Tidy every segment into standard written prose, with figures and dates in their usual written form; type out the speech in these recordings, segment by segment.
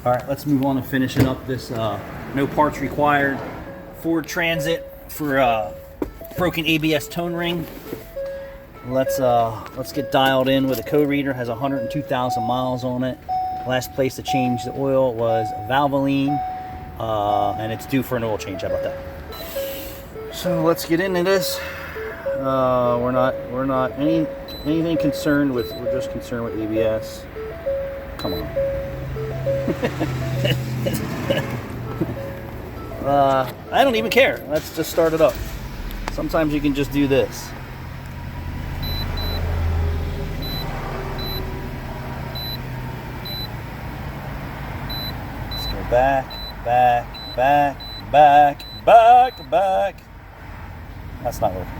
All right, let's move on to finishing up this no parts required Ford Transit for broken ABS tone ring. Let's get dialed in with a code reader. Has 102,000 miles on it. Last place to change the oil was Valvoline, and it's due for an oil change. How about that? So let's get into this. We're not anything concerned with. We're just concerned with ABS. Come on. I don't even care. Let's just start it up. Sometimes you can just do this. Let's go back. That's not working.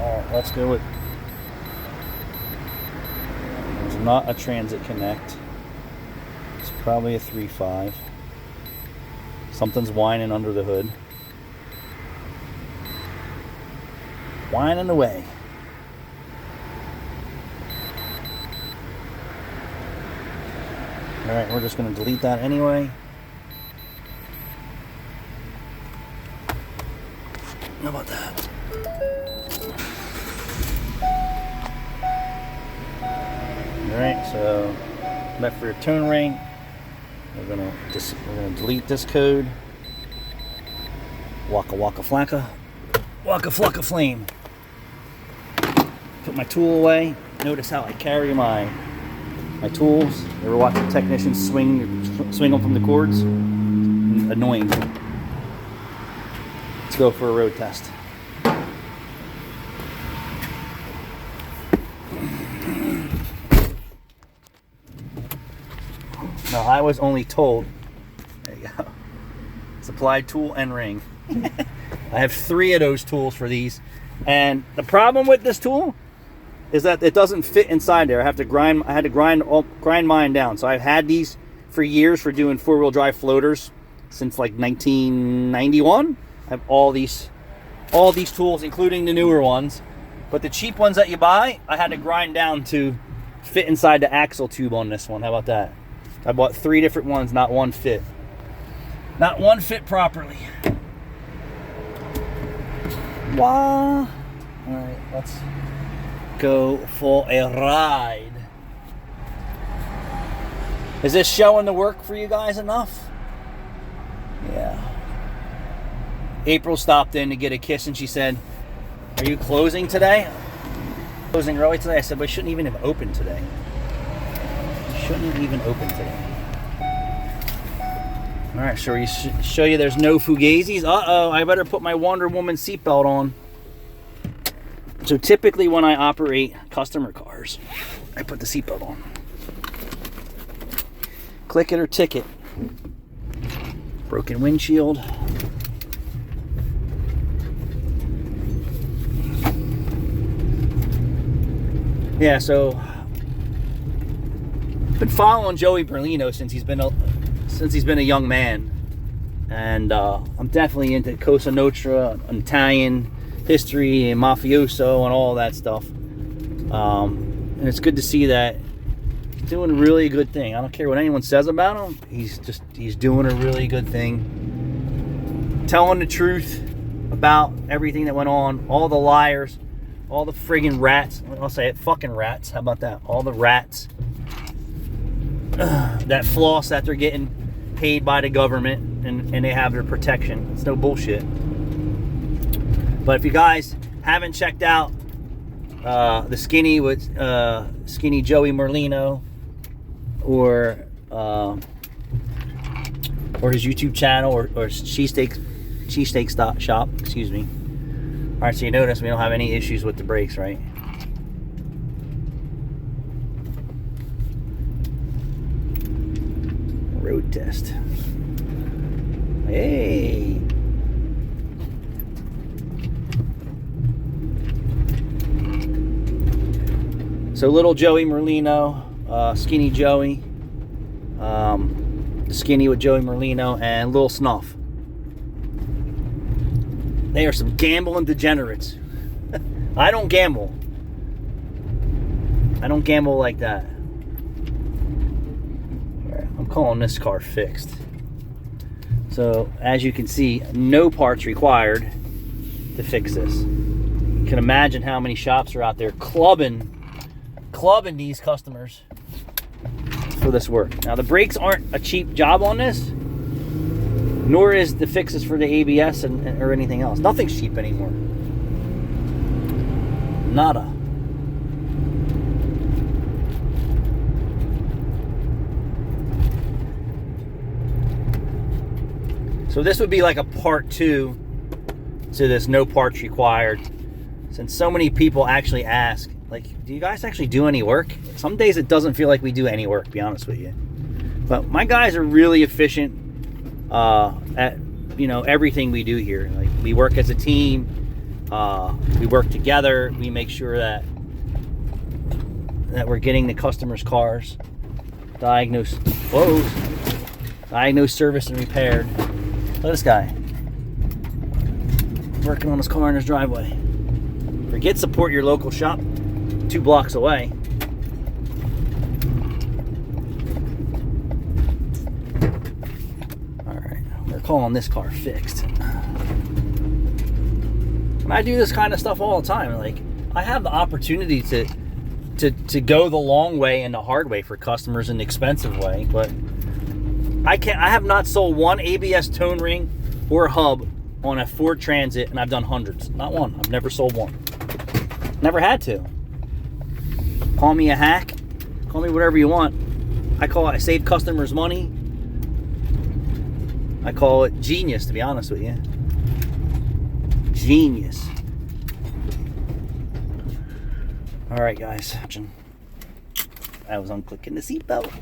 All right, let's go with. It's not a Transit Connect. It's probably a 3.5. Something's whining under the hood. Whining away. All right, we're just going to delete that anyway. How about that? All right, so back for your tone ring. We're gonna delete this code. Waka waka flacka. Waka flocka flame. Put my tool away. Notice how I carry my tools. You ever watch the technicians swing them from the cords? Annoying. Let's go for a road test. Now, I was only told, there you go, supply tool and ring. I have 3 of those tools for these. And the problem with this tool is that it doesn't fit inside there. I had to grind mine down. So I've had these for years for doing 4-wheel drive floaters since like 1991. I have all these tools, including the newer ones. But the cheap ones that you buy, I had to grind down to fit inside the axle tube on this one. How about that? I bought 3 different ones, not one fit. Not one fit properly. Wow. All right, let's go for a ride. Is this showing the work for you guys enough? Yeah. April stopped in to get a kiss and she said, "Are you closing today?" Closing early today. I said, "We shouldn't even have opened today. Shouldn't even open today." All right, so we show you there's no fugazis. Uh-oh, I better put my Wonder Woman seatbelt on. So typically when I operate customer cars, I put the seatbelt on. Click it or ticket. Broken windshield. Yeah, so I've been following Joey Merlino since he's been a young man, and I'm definitely into Cosa Nostra, Italian history, and mafioso, and all that stuff. And it's good to see that he's doing a really good thing. I don't care what anyone says about him. He's doing a really good thing, telling the truth about everything that went on, all the liars, all the friggin' rats. I'll say it, fucking rats. How about that? All the rats that floss that they're getting paid by the government and they have their protection. It's no bullshit. But if you guys haven't checked out the Skinny with Skinny Joey Merlino or his YouTube channel or cheesesteak shop, excuse me. All right, so you notice we don't have any issues with the brakes, right? Road test. Hey. So little Joey Merlino, Skinny Joey, Skinny with Joey Merlino, and Little Snuff. They are some gambling degenerates. I don't gamble. I don't gamble like that. I'm calling this car fixed. So as you can see, no parts required to fix this. You can imagine how many shops are out there clubbing these customers for this work. Now the brakes aren't a cheap job on this, nor is the fixes for the ABS or anything else. Nothing's cheap anymore. Nada. So this would be like a part 2 to this no parts required. Since so many people actually ask, like, do you guys actually do any work? Some days it doesn't feel like we do any work, to be honest with you. But my guys are really efficient at, you know, everything we do here. Like, we work as a team, we work together, we make sure that we're getting the customers' cars diagnosed, serviced, and repaired. Look at this guy working on his car in his driveway. Forget support your local shop 2 blocks away. Alright, we're calling this car fixed. And I do this kind of stuff all the time. Like, I have the opportunity to go the long way and the hard way for customers in the expensive way, but I have not sold one ABS tone ring or hub on a Ford Transit, and I've done hundreds. Not one. I've never sold one. Never had to. Call me a hack. Call me whatever you want. I save customers money. I call it genius, to be honest with you. Genius. All right, guys. I was unclicking the seatbelt.